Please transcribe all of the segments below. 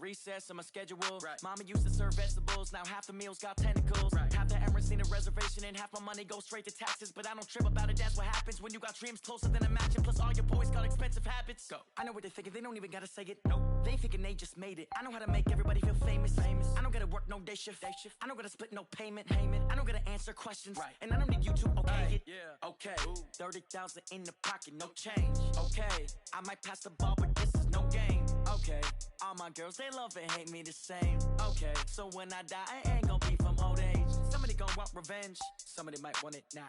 recess of my schedule. Mama used to serve vegetables, now half the meals got tentacles. Half the Emirates need a reservation and half my money goes straight to taxes. But I don't trip about it, that's what happens when you got dreams closer than a mansion. Plus all your boys got expensive habits. Go. I know what they're thinking, they don't even gotta say it. Nope. They thinking they just made it. I know how to make everybody feel famous. I don't gotta work no day shift. I don't gotta split no payment. I don't gotta answer questions. And I don't need you to okay it. Yeah. Okay. 30,000 in the pocket, no change. Okay. I might pass the ball, but this is no game. Okay. All my girls, they love and hate me the same. Okay. So when I die, I ain't gonna be from old age. Somebody gon' want revenge. Somebody might want it now.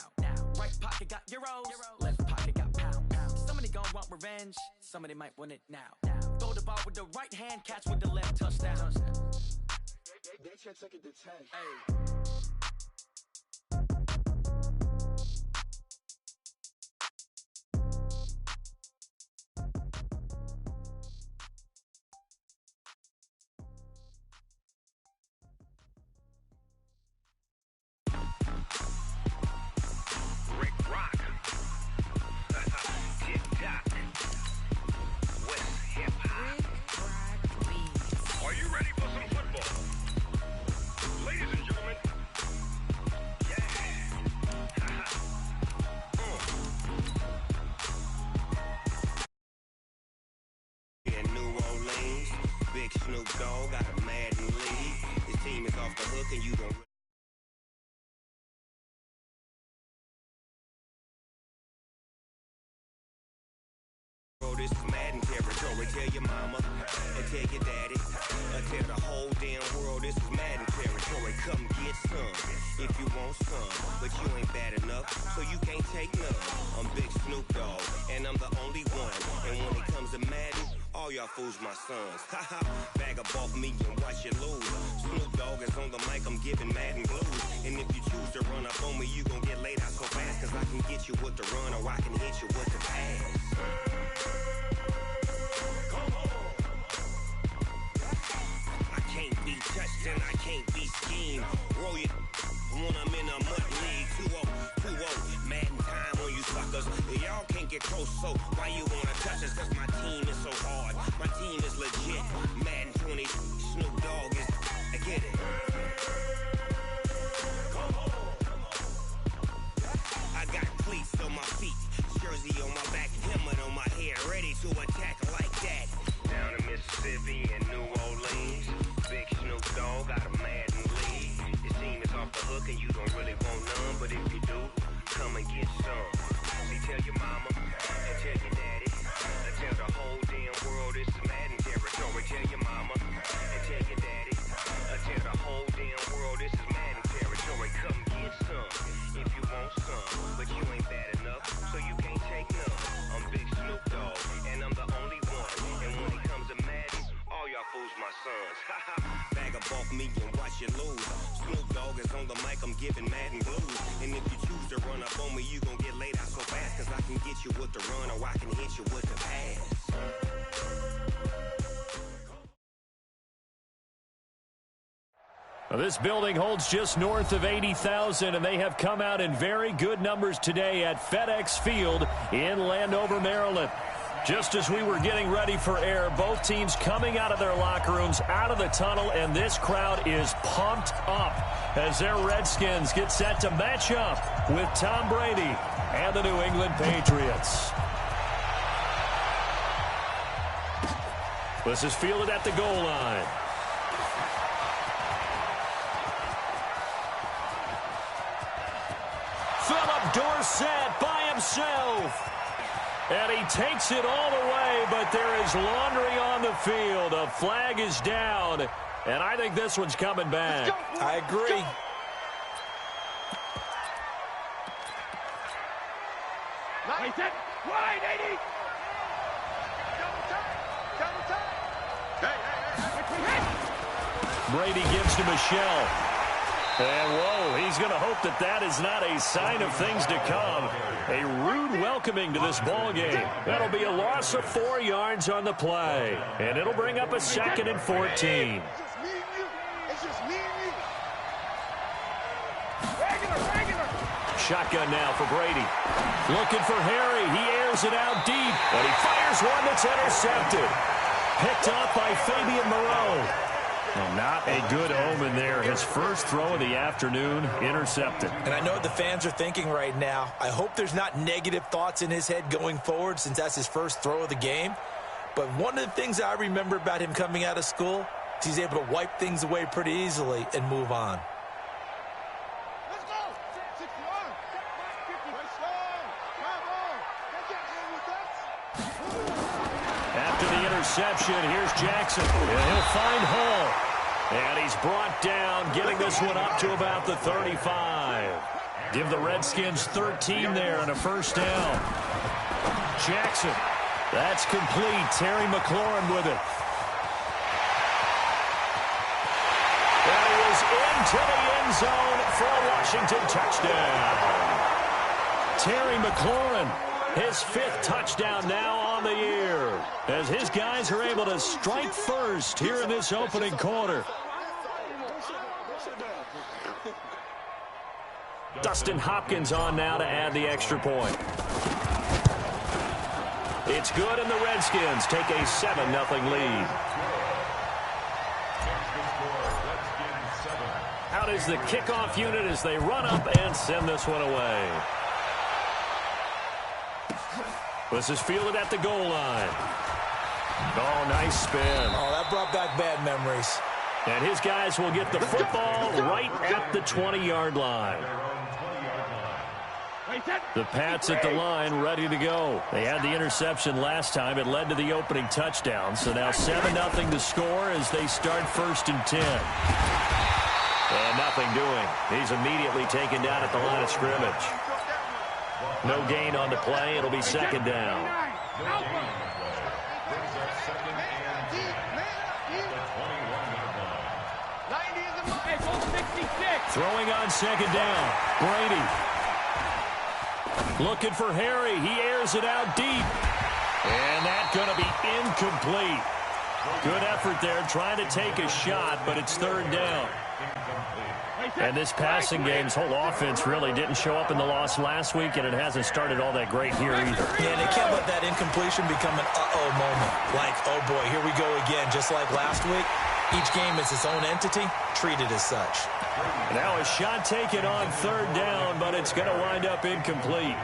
Right pocket got euros. Left pocket got pounds. Somebody gon' want revenge. Somebody might want it now. Throw the ball with the right hand, catch with the left, touchdown. They can't take it to 10. Hey. Snoop Dogg got a Madden league. His team is off the hook and you don't. Bro, this is Madden territory. Tell your mama and tell your daddy. Tell the whole damn world this is Madden territory. Come get some if you want some, but you ain't bad enough, so you can't take none. I'm Big Snoop Dogg, and I'm the only one. And when it comes to Madden, all y'all fools my sons. Haha, bag up off me and watch you lose. Snoop Dogg is on the mic, I'm giving Madden blues. And if you choose to run up on me, you gon' get laid out so fast. Cause I can get you with the run or I can hit you with the pass. I can't be touched and I can't be schemed. Roll it when I'm in a mud league. 2-0, Madden time on you suckers. Y'all can't get close, so why you wanna touch us? Cause my team is so hard, my team is legit. Madden 20, Snoop Dogg is, I get it. I got cleats on my feet, jersey on my back, helmet on my head, ready to attack like that. Down in Mississippi and New Orleans, Big Snoop Dogg got a Madden league. His team is off the hook and you don't really want none, but if you do, come and get some. See, tell your mama and tell your daddy, and tell the whole damn world this is Madden territory. Tell your mama and tell your daddy, and tell the whole damn world this is Madden territory. Come get some if you want some, but you ain't bad enough, so you can't take none. I'm Big Snoop Dogg, and I'm the only one. And when it comes to Madden, all y'all fools my sons. Bag up off me and watch you lose. Snoop Dogg is on the mic, I'm giving Madden blues. And if you choose to run up on me, you gon' get laid out so fast. Cause I can get you with the run or I can hit you with the pass. Well, this building holds just north of 80,000, and they have come out in very good numbers today at FedEx Field in Landover, Maryland. Just as we were getting ready for air, both teams coming out of their locker rooms, out of the tunnel, and this crowd is pumped up as their Redskins get set to match up with Tom Brady and the New England Patriots. This is fielded at the goal line. Philip Dorsett by himself. And he takes it all the way, but there is laundry on the field. A flag is down, and I think this one's coming back. I agree. Nice it. Wide 80. Double time. Brady gives to Michelle. And, whoa, he's going to hope that that is not a sign of things to come. A rude welcoming to this ball game. That'll be a loss of 4 yards on the play. And it'll bring up a 2nd and 14. It's just me and you. It's just me and you. Regular. Shotgun now for Brady. Looking for Harry. He airs it out deep. And he fires one that's intercepted. Picked up by Fabian Moreau. And not a good omen there. His first throw of the afternoon intercepted. And I know what the fans are thinking right now. I hope there's not negative thoughts in his head going forward since that's his first throw of the game. But one of the things I remember about him coming out of school is he's able to wipe things away pretty easily and move on. Let's go. 61. After the interception, here's Jackson. And he'll find Hall. And he's brought down, getting this one up to about the 35. Give the Redskins 13 there and a first down. Jackson. That's complete. Terry McLaurin with it. And he is into the end zone for a Washington touchdown. Terry McLaurin, his 5th touchdown now on the year, as his guys are able to strike first here in this opening quarter. Dustin Hopkins on now to add the extra point. It's good, and the Redskins take a 7-0 lead. Out is the kickoff unit as they run up and send this one away. This is fielded at the goal line. Oh, nice spin. Oh, that brought back bad memories. And his guys will get the football right at the 20-yard line. The Pats at the line, ready to go. They had the interception last time. It led to the opening touchdown. So now 7-0 to score as they start 1st and 10. And nothing doing. He's immediately taken down at the line of scrimmage. No gain on the play. It'll be 2nd down. Throwing on 2nd down. Brady. Looking for Harry. He airs it out deep. And that's going to be incomplete. Good effort there trying to take a shot, but it's 3rd down. And this passing game's whole offense really didn't show up in the loss last week, and it hasn't started all that great here either. Yeah, and they can't let that incompletion become an uh-oh moment. Like, oh boy, here we go again, just like last week. Each game is its own entity, treated as such. Now a shot taken on 3rd down, but it's going to wind up incomplete.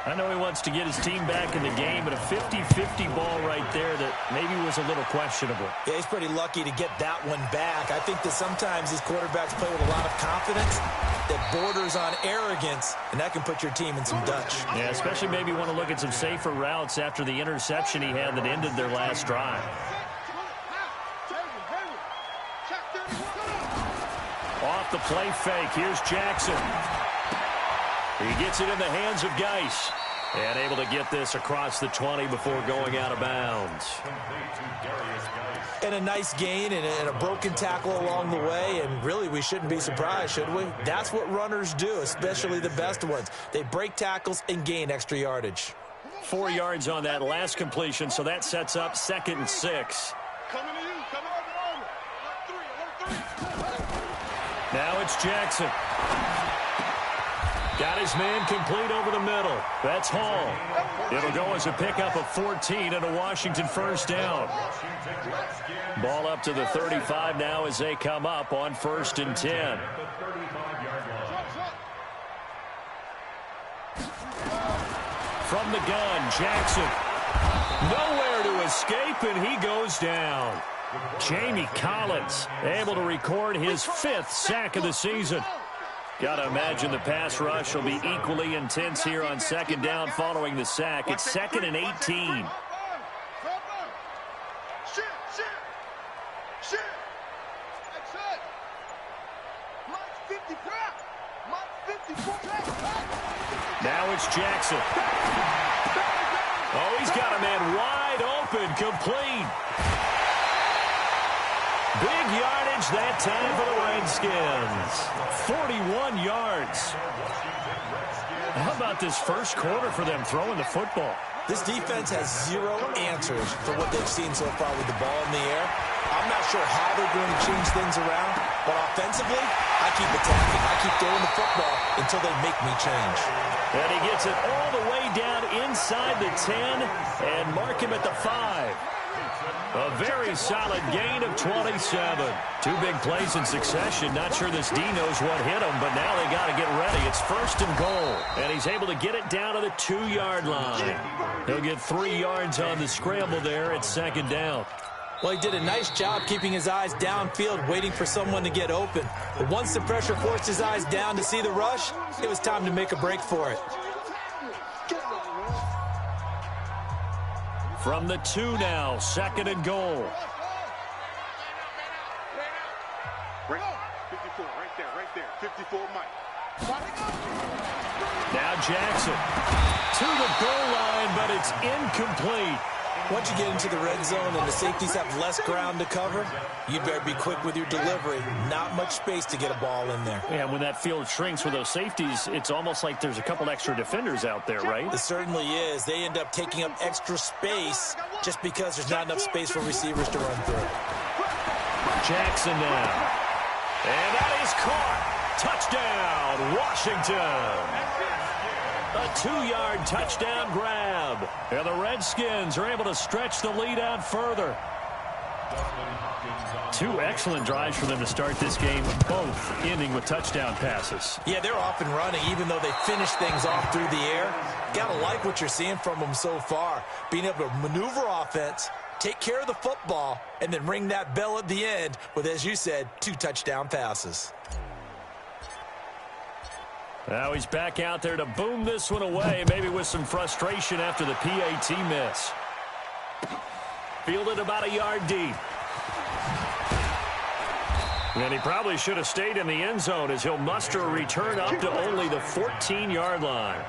I know he wants to get his team back in the game, but a 50-50 ball right there that maybe was a little questionable. Yeah, he's pretty lucky to get that one back. I think that sometimes these quarterbacks play with a lot of confidence that borders on arrogance, and that can put your team in some Dutch. Yeah, especially maybe want to look at some safer routes after the interception he had that ended their last drive. Off the play fake, here's Jackson. He gets it in the hands of Geis. And able to get this across the 20 before going out of bounds. And a nice gain and a broken tackle along the way. And really, we shouldn't be surprised, should we? That's what runners do, especially the best ones. They break tackles and gain extra yardage. 4 yards on that last completion, so that sets up 2nd and 6. Coming to you. Coming over. 3. Now it's Jackson. Got his man complete over the middle. That's Hall. It'll go as a pickup of 14 and a Washington 1st down. Ball up to the 35 now as they come up on 1st and 10. From the gun, Jackson. Nowhere to escape, and he goes down. Jamie Collins able to record his 5th sack of the season. Got to imagine the pass rush will be equally intense here on 2nd down following the sack. It's 2nd and 18. Now it's Jackson. Oh, he's got a man wide open, complete. Big yardage that time for the Redskins. 41 yards. How about this first quarter for them throwing the football? This defense has 0 answers for what they've seen so far with the ball in the air. I'm not sure how they're going to change things around, but offensively, I keep attacking. I keep throwing the football until they make me change. And he gets it all the way down inside the 10 and mark him at the 5. A very solid gain of 27. Two big plays in succession. Not sure this D knows what hit him, but now they got to get ready. It's 1st and goal, and he's able to get it down to the 2-yard line. He'll get 3 yards on the scramble there at 2nd down. Well, he did a nice job keeping his eyes downfield, waiting for someone to get open. But once the pressure forced his eyes down to see the rush, it was time to make a break for it. From the 2 now, 2nd and goal. Right, 54, right there, 54, Mike. Now Jackson to the goal line, but it's incomplete. Once you get into the red zone and the safeties have less ground to cover, you'd better be quick with your delivery. Not much space to get a ball in there. Yeah, when that field shrinks with those safeties, it's almost like there's a couple extra defenders out there, right? It certainly is. They end up taking up extra space just because there's not enough space for receivers to run through. Jackson now. And that is caught. Touchdown, Washington. A 2-yard touchdown grab. And the Redskins are able to stretch the lead out further. 2 excellent drives for them to start this game, both ending with touchdown passes. Yeah, they're off and running, even though they finish things off through the air. Gotta like what you're seeing from them so far. Being able to maneuver offense, take care of the football, and then ring that bell at the end with, as you said, 2 touchdown passes. Now he's back out there to boom this one away, maybe with some frustration after the PAT miss. Fielded about a yard deep. And he probably should have stayed in the end zone as he'll muster a return up to only the 14-yard line.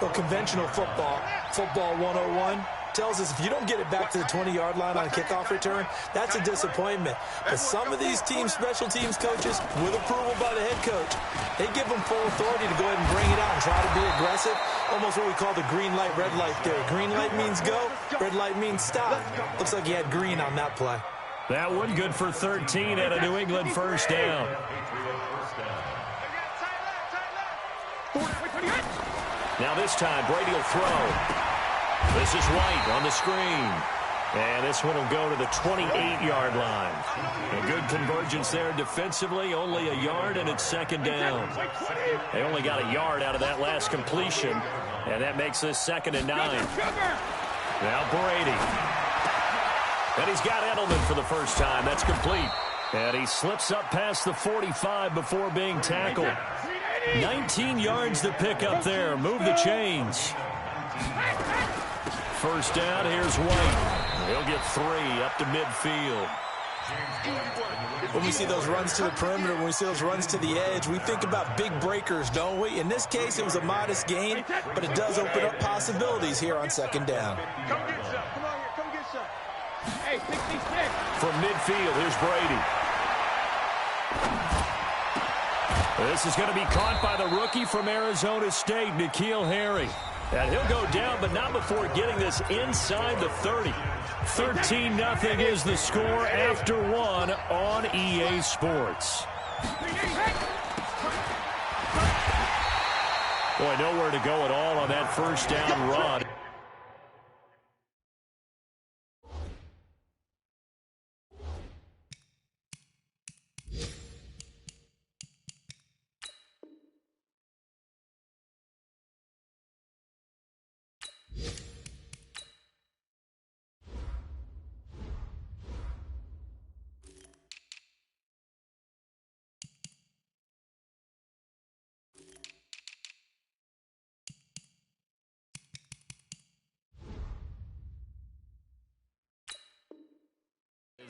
Well, conventional football 101, tells us if you don't get it back to the 20-yard line on a kickoff return, that's a disappointment. But some of these teams, special teams coaches, with approval by the head coach, they give them full authority to go ahead and bring it out and try to be aggressive. Almost what we call the green light, red light theory. Green light means go, red light means stop. Looks like he had green on that play. That one good for 13 and a New England 1st down. Now this time, Brady will throw. This is White on the screen. And this one will go to the 28-yard line. A good convergence there defensively, only a yard, and it's 2nd down. They only got a yard out of that last completion, and that makes this 2nd and 9. Now Brady. And he's got Edelman for the first time. That's complete. And he slips up past the 45 before being tackled. 19 yards to pick up there. Move the chains. 1st down, here's White. He'll get 3 up to midfield. When we see those runs to the perimeter, when we see those runs to the edge, we think about big breakers, don't we? In this case, it was a modest gain, but it does open up possibilities here on 2nd down. Come get some. Come on here. Come get some. Hey, 66. From midfield, here's Brady. This is going to be caught by the rookie from Arizona State, N'Keal Harry. And he'll go down, but not before getting this inside the 30. 13-0 is the score after 1 on EA Sports. Boy, nowhere to go at all on that 1st down run.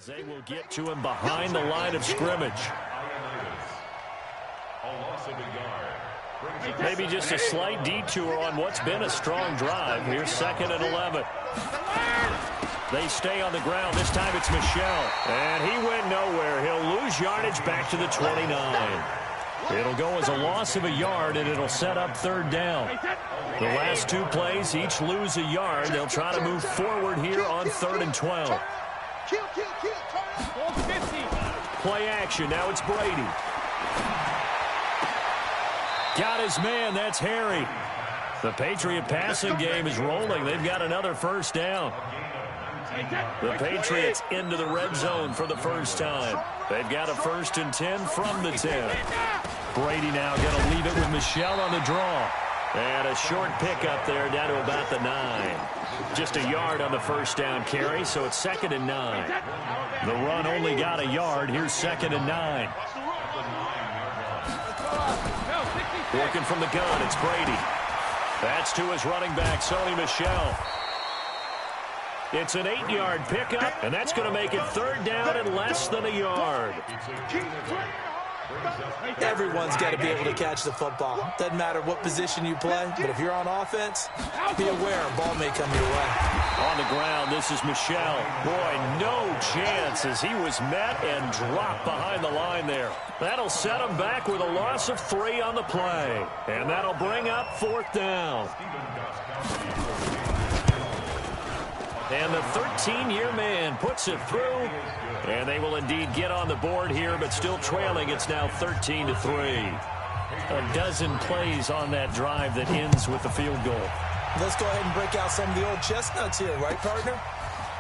They will get to him behind the line of scrimmage. Maybe just a slight detour on what's been a strong drive. Here's 2nd and 11. They stay on the ground. This time it's Michel. And he went nowhere. He'll lose yardage back to the 29. It'll go as a loss of a yard, and it'll set up 3rd down. The last 2 plays, each lose a yard. They'll try to move forward here on 3rd and 12. Play action. Now it's Brady. Got his man. That's Harry. The Patriot passing game is rolling. They've got another 1st down. The Patriots into the red zone for the first time. They've got a 1st and 10 from the 10. Brady now going to leave it with Michel on the draw. And a short pickup there down to about the 9. Just a yard on the first down carry, so it's 2nd and 9. The run only got a yard. Here's 2nd and 9. Working from the gun, it's Brady. That's to his running back, Sony Michel. It's an 8-yard pickup, and that's going to make it 3rd down and less than a yard. Everyone's got to be able to catch the football. Doesn't matter what position you play, but if you're on offense, be aware a ball may come your way. On the ground, this is Michel. Boy, no chance as he was met and dropped behind the line there. That'll set him back with a loss of 3 on the play. And that'll bring up 4th down. And the 13-year man puts it through. And they will indeed get on the board here, but still trailing. It's now 13-3. A dozen plays on that drive that ends with the field goal. Let's go ahead and break out some of the old chestnuts here, right, partner?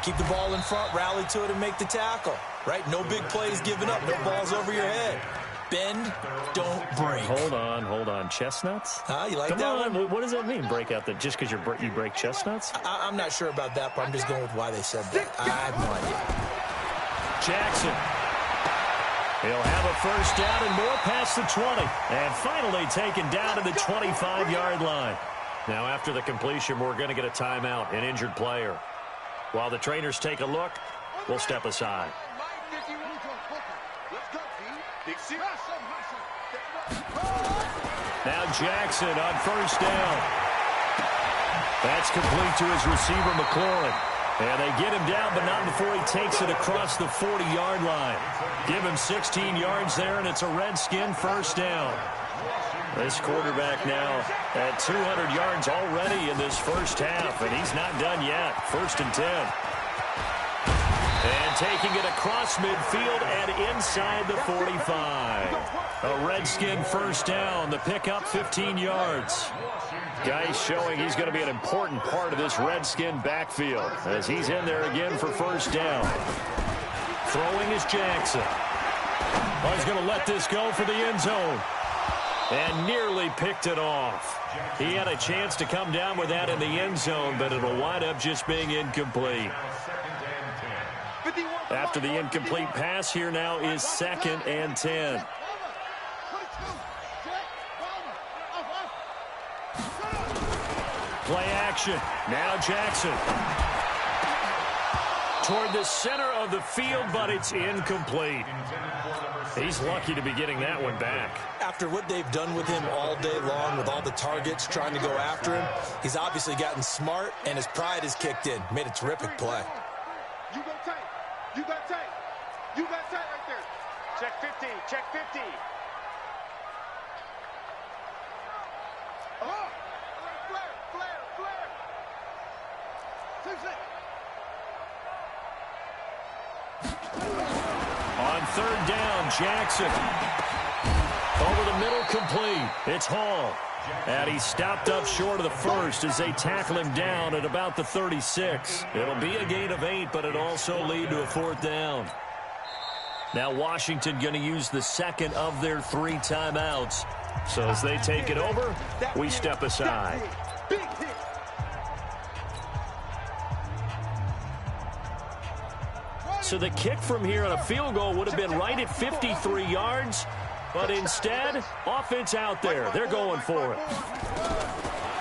Keep the ball in front, rally to it, and make the tackle, right? No big plays given up, no balls over your head. Bend, don't break. Hold on. Chestnuts? You like Come that on. one? What does that mean, break out? Just because you break chestnuts? I'm not sure about that, but I'm just going with why they said that. I have no idea. Jackson. He'll have a 1st down and more past the 20. And finally taken down to the 25-yard line. Now after the completion, we're going to get a timeout, an injured player. While the trainers take a look, we'll step aside. Now Jackson on 1st down. That's complete to his receiver, McLaurin. And they get him down, but not before he takes it across the 40-yard line. Give him 16 yards there, and it's a Redskin 1st down. This quarterback now at 200 yards already in this first half, and he's not done yet. 1st and 10. And taking it across midfield and inside the 45. A Redskin 1st down. The pickup 15 yards. Guy showing he's going to be an important part of this Redskin backfield as he's in there again for 1st down. Throwing is Jackson. Well, he's going to let this go for the end zone. And nearly picked it off. He had a chance to come down with that in the end zone, but it'll wind up just being incomplete. After the incomplete pass, here now is 2nd and 10. Play action. Now Jackson. Toward the center of the field, but it's incomplete. He's lucky to be getting that one back. After what they've done with him all day long, with all the targets trying to go after him, he's obviously gotten smart, and his pride has kicked in. Made a terrific play. You got tight. You got tight. You got tight right there. Check 15. Check 15. On 3rd down, Jackson. Over the middle, complete. It's Hall. And he stopped up short of the 1st as they tackle him down at about the 36. It'll be a gain of 8, but it'll also lead to a 4th down. Now Washington going to use the 2nd of their 3 timeouts. So as they take it over, we step aside. So the kick from here on a field goal would have been right at 53 yards. But instead, offense out there. They're going for it.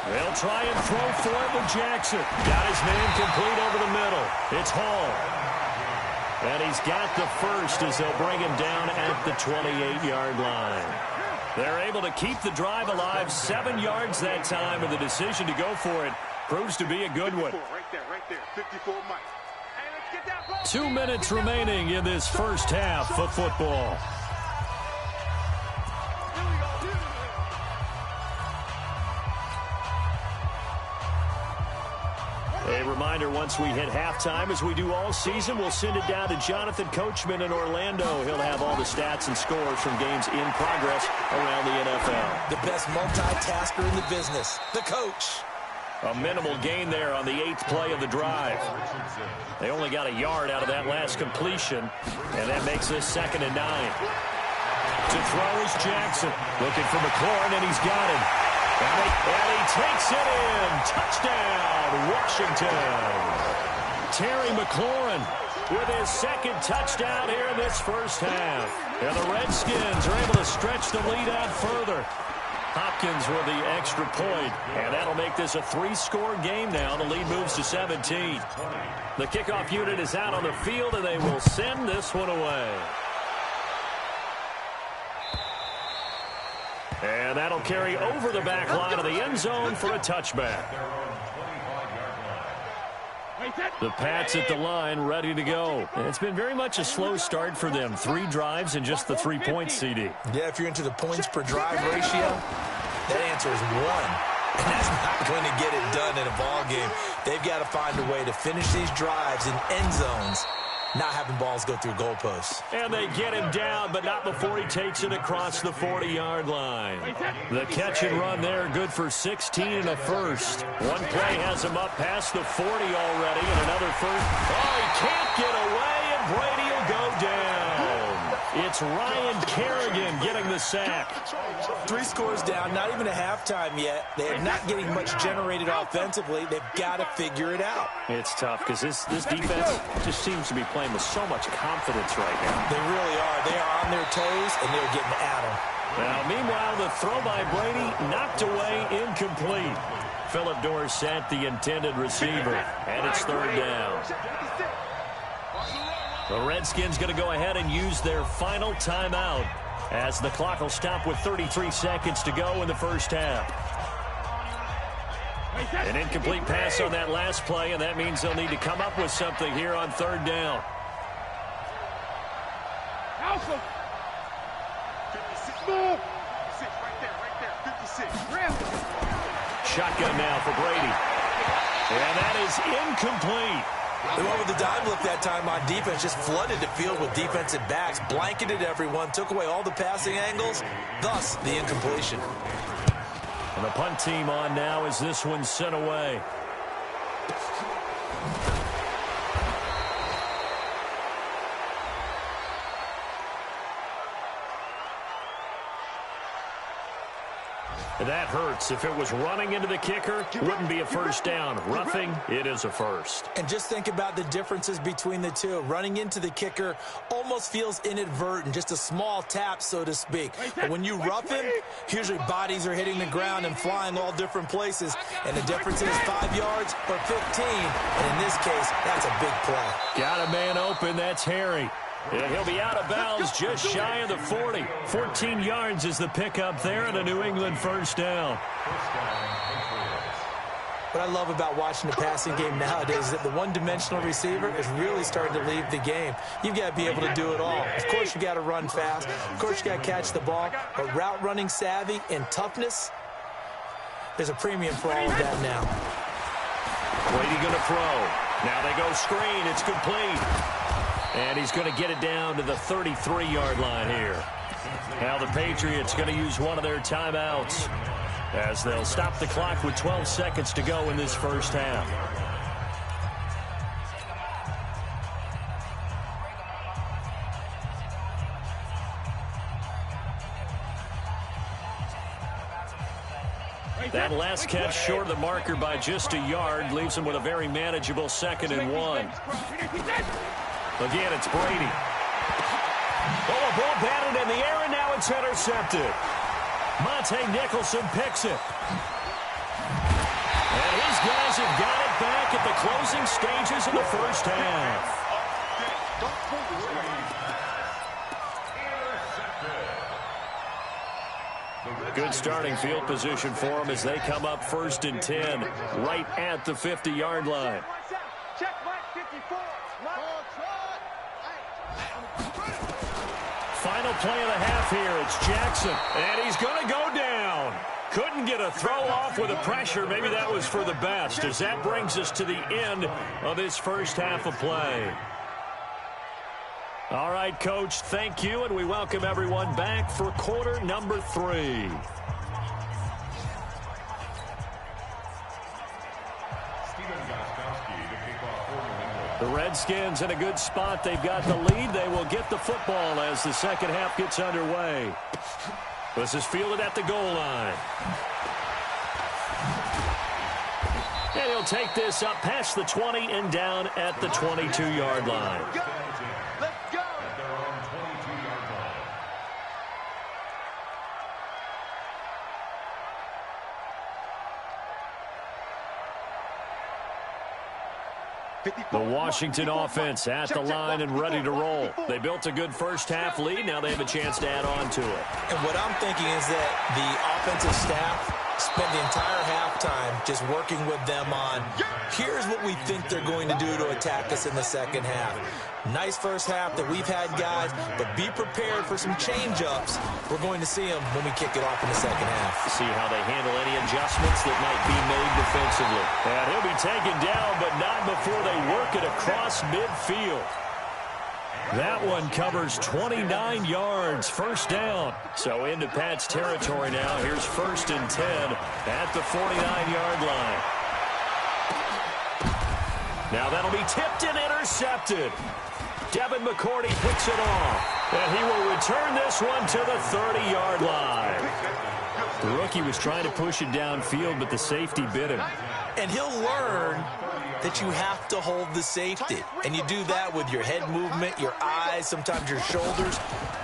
They'll try and throw for it with Jackson. Got his man complete over the middle. It's Hall. And he's got the 1st as they'll bring him down at the 28-yard line. They're able to keep the drive alive 7 yards that time, and the decision to go for it proves to be a good one. Right there. 54 Mike. 2 minutes remaining in this first half of football. A reminder, once we hit halftime, as we do all season, we'll send it down to Jonathan Coachman in Orlando. He'll have all the stats and scores from games in progress around the NFL. The best multitasker in the business, the coach. A minimal gain there on the 8th play of the drive. They only got a yard out of that last completion, and that makes this 2nd and 9. To throw is Jackson. Looking for McLaurin, and he's got him. And he takes it in. Touchdown, Washington. Terry McLaurin with his 2nd touchdown here in this first half. And the Redskins are able to stretch the lead out further. Hopkins with the extra point, and that'll make this a 3-score game now. The lead moves to 17. The kickoff unit is out on the field, and they will send this one away. And that'll carry over the back line of the end zone for a touchback. The Pats at the line, ready to go. And it's been very much a slow start for them. 3 drives and just the 3 points, CD. Yeah, if you're into the points per drive ratio, that answer is 1. And that's not going to get it done in a ball game. They've got to find a way to finish these drives in end zones, not having balls go through goalposts. And they get him down, but not before he takes it across the 40-yard line. The catch and run there, good for 16 and a first. One play has him up past the 40 already, and another first. Oh, he can't get away, and Brady will go down. It's Ryan Kerrigan getting the sack. 3 scores down, not even a halftime yet. They're not getting much generated offensively. They've got to figure it out. It's tough because this defense just seems to be playing with so much confidence right now. They really are. They are on their toes, and they're getting at them. Now, meanwhile, the throw by Brady knocked away, incomplete. Philip Dorsett, the intended receiver, and it's 3rd down. The Redskins going to go ahead and use their final timeout as the clock will stop with 33 seconds to go in the first half. An incomplete pass on that last play, and that means they'll need to come up with something here on 3rd down. Shotgun now for Brady. And that is incomplete. They went with the dime look that time on defense, just flooded the field with defensive backs, blanketed everyone, took away all the passing angles, thus the incompletion. And the punt team on now as this one's sent away. That hurts. If it was running into the kicker, it wouldn't be a first down. Roughing, it is a first. And just think about the differences between the two. Running into the kicker almost feels inadvertent, just a small tap, so to speak. But when you rough him, usually bodies are hitting the ground and flying all different places. And the difference is 5 yards or 15. And in this case, that's a big play. Got a man open. That's Harry. And he'll be out of bounds just shy of the 40. 14 yards is the pickup there and a New England first down. What I love about watching the passing game nowadays is that the one-dimensional receiver is really starting to leave the game. You've got to be able to do it all. Of course, you got to run fast. Of course, you got to catch the ball. But route running savvy and toughness, there's a premium for all of that now. Brady going to throw. Now they go screen. It's complete. And he's going to get it down to the 33-yard line here. Now the Patriots going to use one of their timeouts as they'll stop the clock with 12 seconds to go in this first half. That last catch short of the marker by just a yard leaves him with a very manageable 2nd and 1. Again, it's Brady. Oh, a ball batted in the air, and now it's intercepted. Monte Nicholson picks it. And his guys have got it back at the closing stages of the first half. Good starting field position for them as they come up 1st and 10, right at the 50-yard line. Final play of the half here. It's Jackson, and he's going to go down. Couldn't get a throw off with the pressure. Maybe that was for the best, as that brings us to the end of this first half of play. All right, Coach, thank you, and we welcome everyone back for quarter number 3. Redskins in a good spot. They've got the lead. They will get the football as the second half gets underway. This is fielded at the goal line. And he'll take this up past the 20 and down at the 22-yard line. Let's go. The Washington offense at the line and ready to roll. They built a good first half lead. Now they have a chance to add on to it. And what I'm thinking is that the offensive staff spent the entire halftime just working with them on, here's what we think they're going to do to attack us in the second half. Nice first half that we've had, guys, but be prepared for some change-ups. We're going to see them when we kick it off in the second half. See how they handle any adjustments that might be made defensively. And he'll be taken down, but not before they work it across midfield. That one covers 29 yards, first down. So into Pat's territory now. Here's 1st and 10 at the 49-yard line. Now that'll be tipped and intercepted. Devin McCourty picks it off. And he will return this one to the 30-yard line. The rookie was trying to push it downfield, but the safety bit him. And he'll learn that you have to hold the safety. And you do that with your head movement, your eyes, sometimes your shoulders.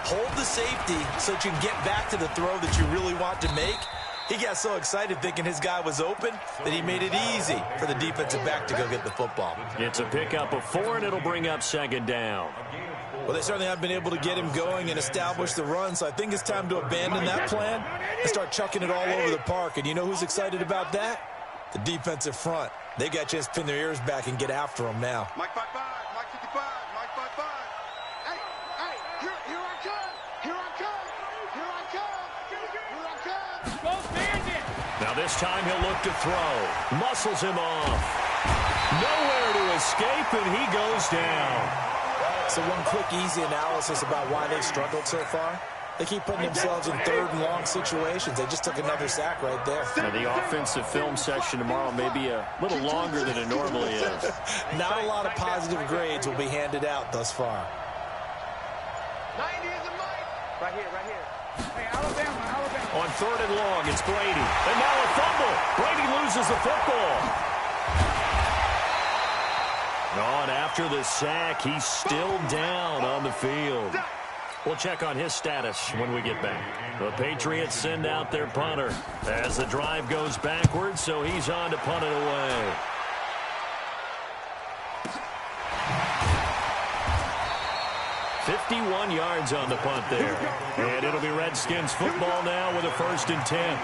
Hold the safety so that you can get back to the throw that you really want to make. He got so excited thinking his guy was open that he made it easy for the defensive back to go get the football. It's a pickup of 4, and it'll bring up 2nd down. Well, they certainly haven't been able to get him going and establish the run, so I think it's time to abandon that plan and start chucking it all over the park. And you know who's excited about that? The defensive front. They got a chance to pin their ears back and get after him now. Mike 5-5, Mike 55, Mike 5-5. Hey, here I come, here I come, here I come, here I come. Go Bandit! Now this time he'll look to throw. Muscles him off. Nowhere to escape, and he goes down. So one quick, easy analysis about why they've struggled so far. They keep putting themselves in 3rd and long situations. They just took another sack right there. Now the offensive film section tomorrow may be a little longer than it normally is. Not a lot of positive grades will be handed out thus far. 90 is a mic. Right here, right here. Hey, Alabama. On 3rd and long, it's Brady. And now a fumble. Brady loses the football. On after the sack, he's still down on the field. We'll check on his status when we get back. The Patriots send out their punter as the drive goes backwards, so he's on to punt it away. "51 yards on the punt there. And it'll be Redskins football now with a 1st and 10.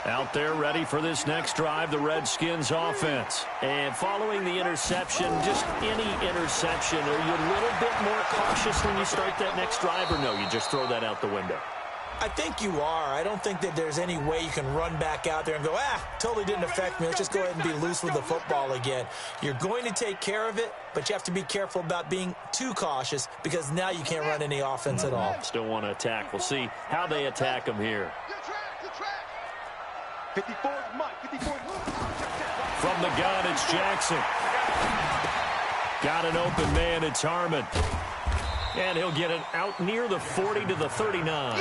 Out there ready for this next drive, the Redskins offense. And following the interception, just any interception, are you a little bit more cautious when you start that next drive, or no, you just throw that out the window? I think you are. I don't think that there's any way you can run back out there and go, totally didn't affect me. Let's just go ahead and be loose with the football again. You're going to take care of it, but you have to be careful about being too cautious because now you can't run any offense at all. Still want to attack. We'll see how they attack them here. 54 is Mike, 54 is Mike. From the gun, it's Jackson. Got an open man, it's Harmon. And he'll get it out near the 40 to the 39.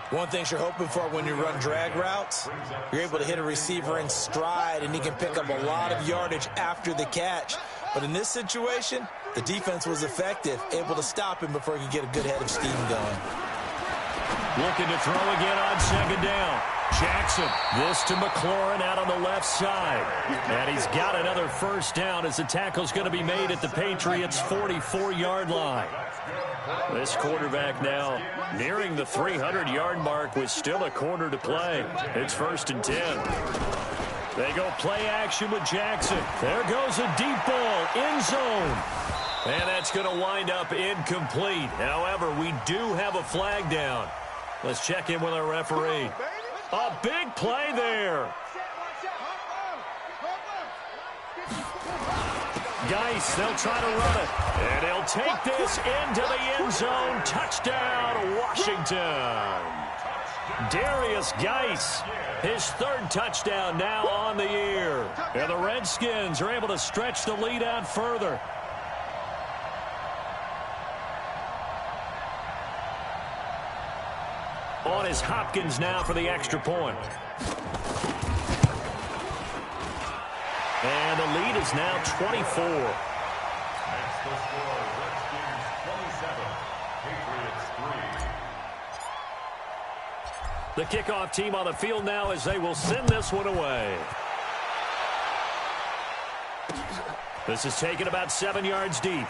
One thing you're hoping for when you run drag routes, you're able to hit a receiver in stride, and he can pick up a lot of yardage after the catch. But in this situation, the defense was effective, able to stop him before he could get a good head of steam going. Looking to throw again on 2nd down. Jackson, this to McLaurin out on the left side. And he's got another 1st down as the tackle's going to be made at the Patriots' 44-yard line. This quarterback now nearing the 300-yard mark with still a quarter to play. It's 1st and 10. They go play action with Jackson. There goes a deep ball, end zone. And that's going to wind up incomplete. However, we do have a flag down. Let's check in with our referee. A big play there. Geis, they'll try to run it. And he'll take this into the end zone. Touchdown, Washington. Darius Geis, his third touchdown now on the year. And the Redskins are able to stretch the lead out further. On is Hopkins now for the extra point. And the lead is now 24. That's the score. Redskins 27, Patriots 3. The kickoff team on the field now as they will send this one away. This is taken about 7 yards deep.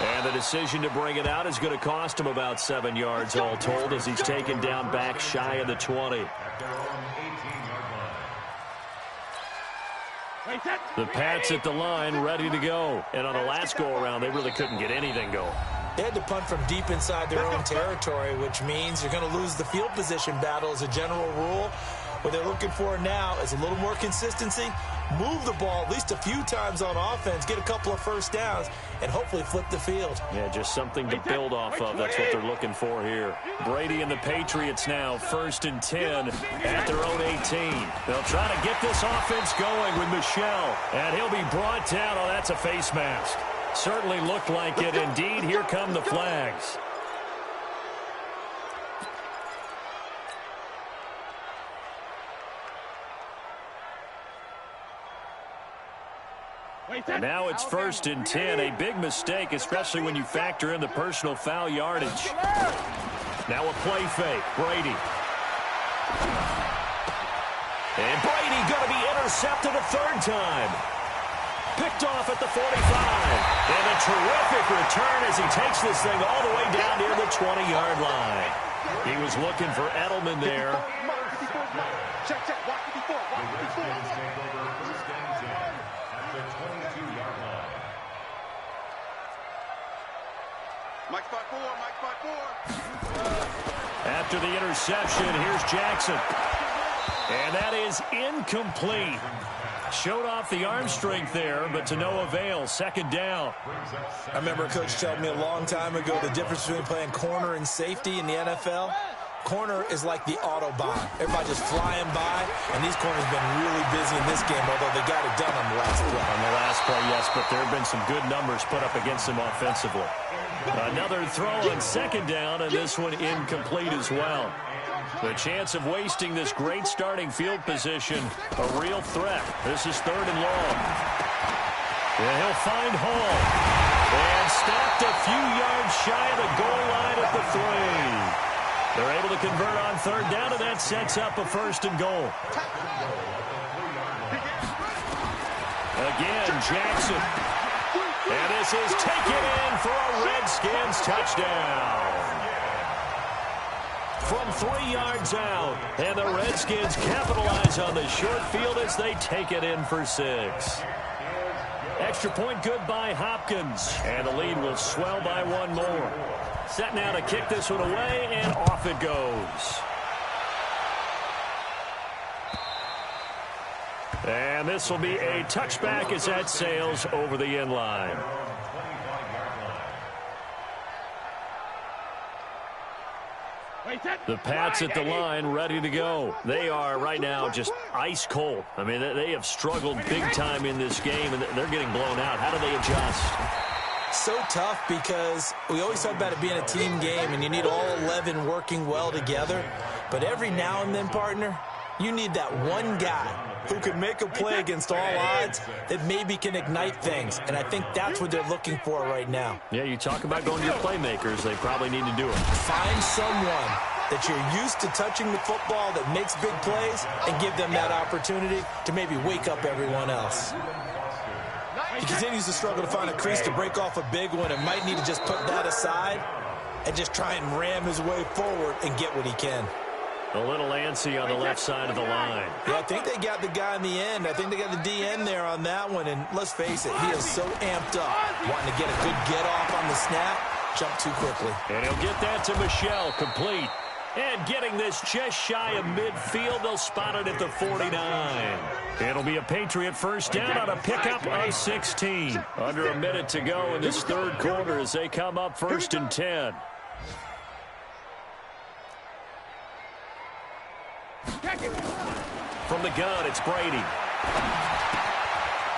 And the decision to bring it out is going to cost him about 7 yards all told as he's taken down back shy of the 20. The Pats at the line ready to go. And on the last go-around, they really couldn't get anything going. They had to punt from deep inside their own territory, which means you're going to lose the field position battle as a general rule. What they're looking for now is a little more consistency, move the ball at least a few times on offense, get a couple of first downs, and hopefully flip the field. Yeah, just something to build off of. That's what they're looking for here. Brady and the Patriots now 1st and 10 at their own 18. They'll try to get this offense going with Michel, and he'll be brought down. Oh, that's a face mask. Certainly looked like it. Indeed, here come the flags. And now it's 1st and 10. A big mistake, especially when you factor in the personal foul yardage. Now a play fake. Brady. And Brady going to be intercepted a third time. Picked off at the 45. And a terrific return as he takes this thing all the way down near the 20-yard line. He was looking for Edelman there. Check, check. Watch 54. Watch 54. Take over 1st and 10 at the 22-yard line. Mike spot 4. Mike spot 4. After the interception, here's Jackson. And that is incomplete. Showed off the arm strength there, but to no avail. 2nd down. I remember a coach telling me a long time ago the difference between playing corner and safety in the NFL. Corner is like the Autobahn. Everybody just flying by, and these corners have been really busy in this game, although they got it done on the last play. On the last play, yes, but there have been some good numbers put up against them offensively. Another throw on 2nd down, and this one incomplete as well. The chance of wasting this great starting field position, a real threat. This is 3rd and long. And he'll find Hall. And stopped a few yards shy of the goal line at the 3. They're able to convert on 3rd down, and that sets up a 1st and goal. Again, Jackson. And this is taken in for a Redskins touchdown. From 3 yards out, and the Redskins capitalize on the short field as they take it in for 6. Extra point good by Hopkins, and the lead will swell by 1 more. Set now to kick this one away, and off it goes. And this will be a touchback as that sails over the end line. The Pats at the line ready to go. They are right now just ice cold. I mean, they have struggled big time in this game, and they're getting blown out. How do they adjust? So tough because we always talk about it being a team game, and you need all 11 working well together. But every now and then, partner, you need that one guy who can make a play against all odds that maybe can ignite things. And I think that's what they're looking for right now. Yeah, you talk about going to your playmakers. They probably need to do it. Find someone that you're used to touching the football that makes big plays and give them that opportunity to maybe wake up everyone else. He continues to struggle to find a crease to break off a big one and might need to just put that aside and just try and ram his way forward and get what he can. A little antsy on the left side of the line. Yeah, I think they got the guy in the end. I think they got the DN there on that one. And let's face it, he is so amped up, wanting to get a good get off on the snap, jump too quickly. And he'll get that to Michel, complete. And getting this just shy of midfield, they'll spot it at the 49. It'll be a Patriot first down on a pickup of 16. Under a minute to go in this third quarter as they come up 1st and 10. From the gun, it's Brady.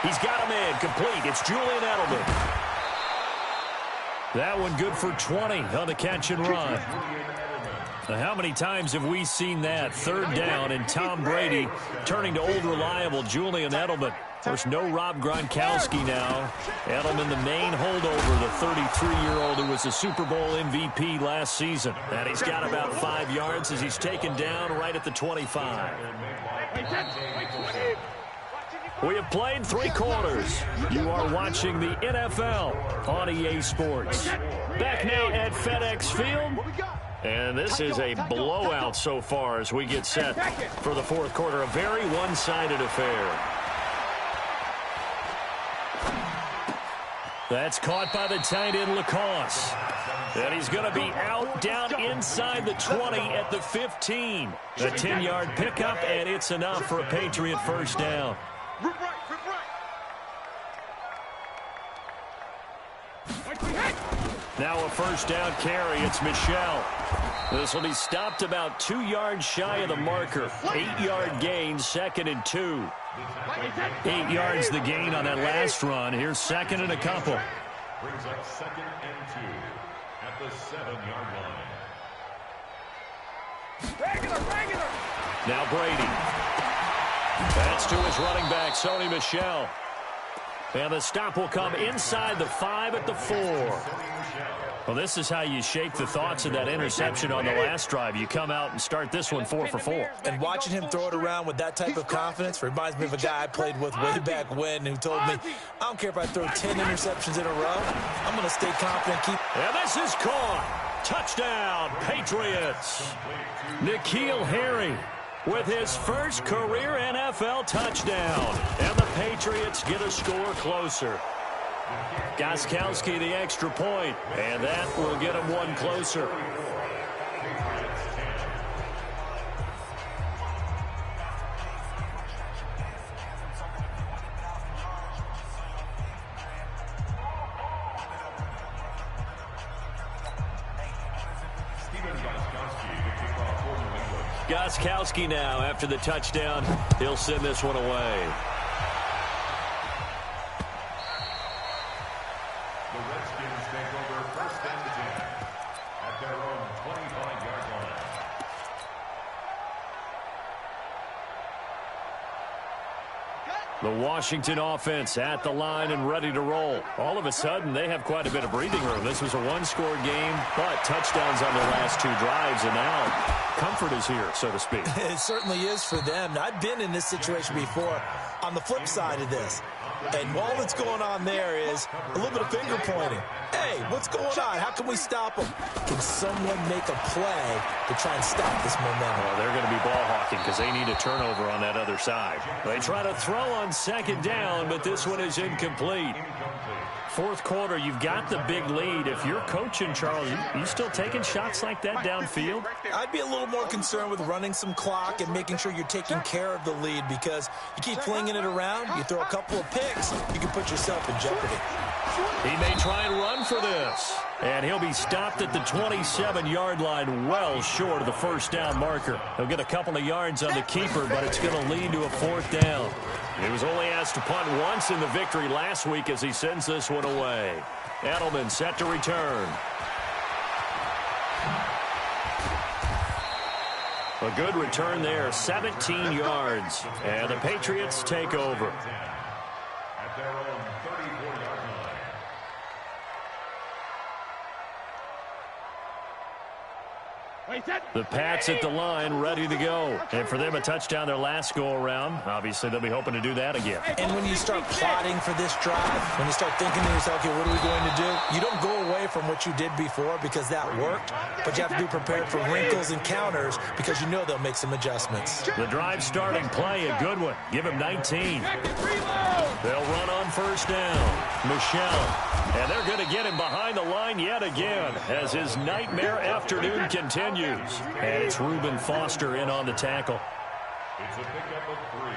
He's got a man complete. It's Julian Edelman. That one good for 20 on the catch and run. Now, how many times have we seen that? 3rd down, and Tom Brady turning to old reliable Julian Edelman. Of course, no Rob Gronkowski now. Edelman, the main holdover, the 33-year-old who was a Super Bowl MVP last season. And he's got about 5 yards as he's taken down right at the 25. We have played 3 quarters. You are watching the NFL on EA Sports. Back now at FedEx Field. And this is a blowout so far as we get set for the 4th quarter. A very one-sided affair. That's caught by the tight end, Lacoste. And he's going to be out down inside the 20 at the 15. A 10-yard pickup, and it's enough for a Patriot first down. Now a first down carry. It's Michel. This will be stopped about 2 yards shy of the marker. 8-yard gain, 2nd and 2. 8 yards the gain on that last run. Here's 2nd and a couple. Brings up 2nd and 2 at the 7-yard line. Now Brady. That's to his running back, Sony Michel. And the stop will come inside the 5 at the 4. Well, this is how you shake the thoughts of that interception on the last drive. You come out and start this one 4 for 4. And watching him throw it around with that type of confidence reminds me of a guy I played with way back when who told me, I don't care if I throw 10 interceptions in a row, I'm going to stay confident. And this is caught. Touchdown, Patriots. N'Keal Harry with his first career NFL touchdown. And the Patriots get a score closer. Gostkowski the extra point, and that will get him one closer. Gostkowski now after the touchdown. He'll send this one away. The Washington offense at the line and ready to roll. All of a sudden, they have quite a bit of breathing room. This was a one-score game, but touchdowns on their last 2 drives, and now comfort is here, so to speak. It certainly is for them. Now, I've been in this situation before on the flip side of this. And all that's going on there is a little bit of finger pointing. Hey, what's going on? How can we stop them? Can someone make a play to try and stop this momentum? Well, they're going to be ball hawking because they need a turnover on that other side. They try to throw on 2nd down, but this one is incomplete. 4th quarter, you've got the big lead. If you're coaching, Charles, you still taking shots like that downfield? I'd be a little more concerned with running some clock and making sure you're taking care of the lead, because you keep flinging it around, you throw a couple of picks, you can put yourself in jeopardy. He may try and run for this. And he'll be stopped at the 27-yard line, well short of the first down marker. He'll get a couple of yards on the keeper, but it's going to lead to a 4th down. He was only asked to punt once in the victory last week as he sends this one away. Edelman set to return. A good return there, 17 yards. And the Patriots take over. At their own 34-yard line. The Pats at the line, ready to go. And for them, a touchdown their last go-around. Obviously, they'll be hoping to do that again. And when you start plotting for this drive, when you start thinking to yourself, okay, what are we going to do? You don't go away from what you did before because that worked, but you have to be prepared for wrinkles and counters because you know they'll make some adjustments. The drive starting play, a good one. Give him 19. They'll run on first down. Michel. And they're going to get him behind the line yet again as his nightmare afternoon continues. And it's Reuben Foster in on the tackle. It's a pickup of 3.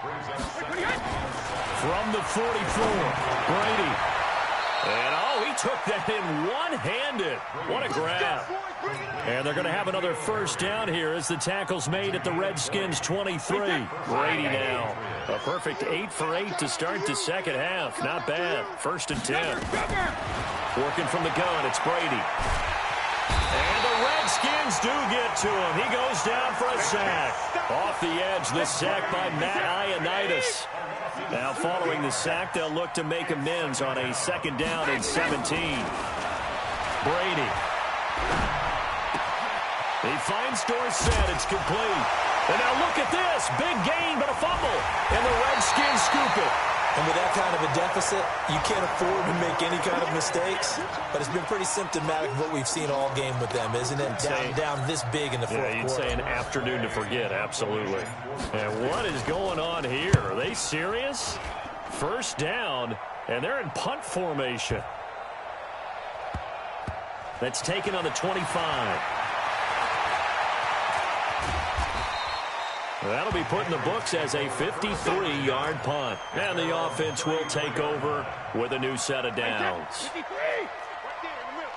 Brings up 2nd. From the 44, Brady. And, oh, he took that in one-handed. What a grab. And they're going to have another first down here as the tackle's made at the Redskins' 23. Brady now. A perfect 8 for 8 to start the second half. Not bad. 1st and 10. Working from the gun, it's Brady. And the Redskins do get to him. He goes down for a sack. Off the edge, the sack by Matt Ioannidis. Now following the sack, they'll look to make amends on a 2nd down and 17. Brady. He finds Dorsett. It's complete. And now look at this. Big gain, but a fumble. And the Redskins scoop it. And with that kind of a deficit, you can't afford to make any kind of mistakes. But it's been pretty symptomatic of what we've seen all game with them, isn't it? Down this big in the fourth quarter. Yeah, you'd say an afternoon to forget, absolutely. And what is going on here? Are they serious? 1st down, and they're in punt formation. That's taken on the 25. That'll be put in the books as a 53-yard punt. And the offense will take over with a new set of downs.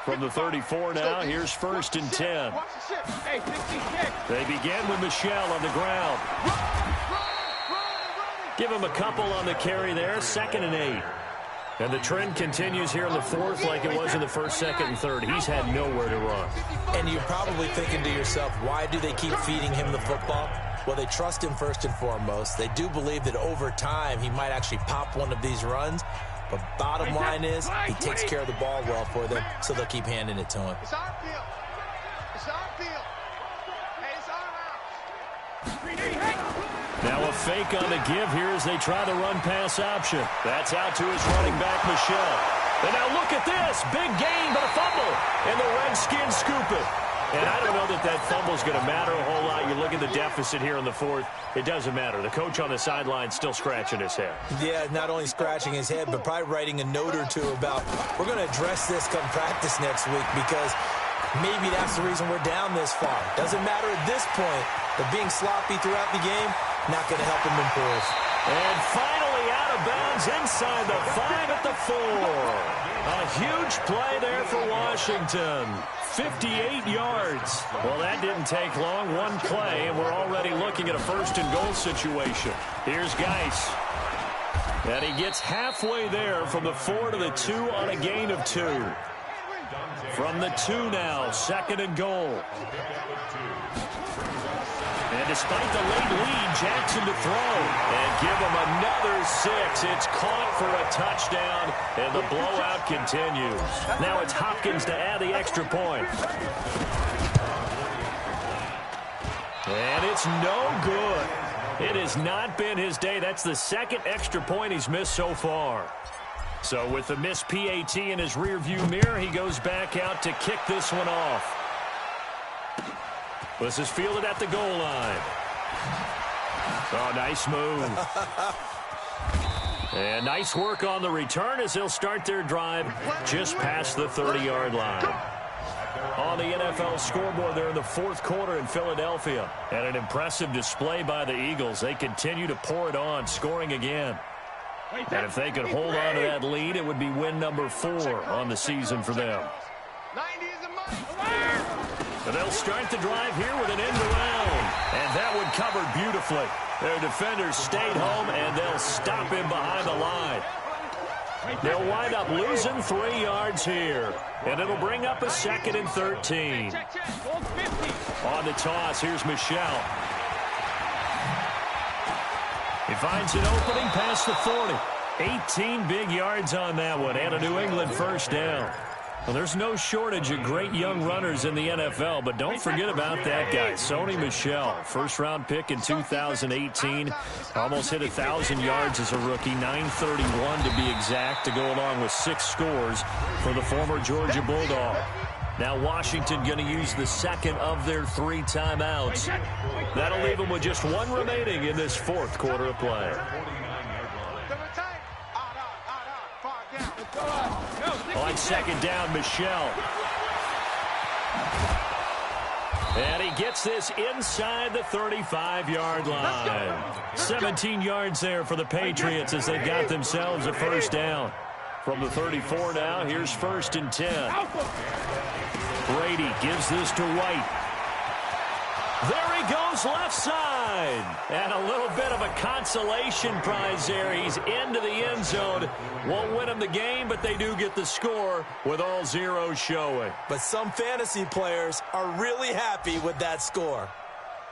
From the 34 now, here's 1st and 10. They begin with Michel on the ground. Give him a couple on the carry there, 2nd and 8. And the trend continues here in the 4th like it was in the 1st, 2nd, and 3rd. He's had nowhere to run. And you're probably thinking to yourself, why do they keep feeding him the football? Well, they trust him first and foremost. They do believe that over time he might actually pop one of these runs. But bottom line is he takes care of the ball well for them, so they'll keep handing it to him. It's our field. It's our field. Hey, it's our house. Now a fake on the give here as they try the run-pass option. That's out to his running back, Michel. And now look at this. Big gain, but a fumble. And the Redskins scoop it. And I don't know that that fumble's going to matter a whole lot. You look at the deficit here in the 4th. It doesn't matter. The coach on the sideline still scratching his head. Yeah, not only scratching his head, but probably writing a note or two about, we're going to address this come practice next week because maybe that's the reason we're down this far. Doesn't matter at this point, but being sloppy throughout the game, not going to help him improve. And finally out of bounds inside the 5 at the 4. A huge play there for Washington. 58 yards. Well, that didn't take long. One play, and we're already looking at a 1st and goal situation. Here's Geis. And he gets halfway there from the 4 to the 2 on a gain of 2. From the 2 now, 2nd and goal. And despite the late lead, Jackson to throw. And give him another 6. It's caught for a touchdown, and the blowout continues. Now it's Hopkins to add the extra point. And it's no good. It has not been his day. That's the 2nd extra point he's missed so far. So with the missed PAT in his rearview mirror, he goes back out to kick this one off. This is fielded at the goal line. Oh, nice move. And nice work on the return as they'll start their drive just past the 30-yard line. On the NFL scoreboard there in the 4th quarter in Philadelphia. And an impressive display by the Eagles. They continue to pour it on, scoring again. And if they could hold on to that lead, it would be win number 4 on the season for them. 90 is a must. And they'll start the drive here with an end around. And that one covered beautifully. Their defenders stayed home, and they'll stop him behind the line. They'll wind up losing 3 yards here. And it'll bring up a 2nd and 13. On the toss, here's Michel. He finds an opening past the 40. 18 big yards on that one, and a New England 1st down. Well, there's no shortage of great young runners in the NFL, but don't forget about that guy, Sony Michel. 1st-round pick in 2018. Almost hit 1,000 yards as a rookie, 931 to be exact, to go along with 6 scores for the former Georgia Bulldog. Now Washington going to use the 2nd of their 3 timeouts. That'll leave them with just 1 remaining in this 4th quarter of play. On 2nd down, Michel. And he gets this inside the 35-yard line. 17 yards there for the Patriots as they've got themselves a 1st down. From the 34 now, here's 1st and 10. Brady gives this to White. There he goes, left side. And a little bit of a consolation prize there. He's into the end zone. Won't win him the game, but they do get the score with all zeros showing. But some fantasy players are really happy with that score.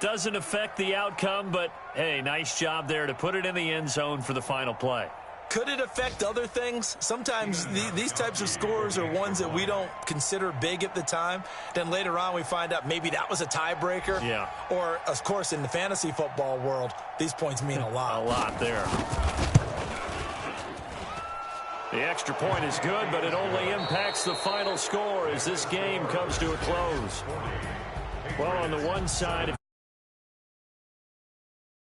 Doesn't affect the outcome, but, hey, nice job there to put it in the end zone for the final play. Could it affect other things? Sometimes these types of scores are ones that we don't consider big at the time. Then later on we find out maybe that was a tiebreaker. Yeah. Or, of course, in the fantasy football world, these points mean a lot. A lot there. The extra point is good, but it only impacts the final score as this game comes to a close. Well, on the one side...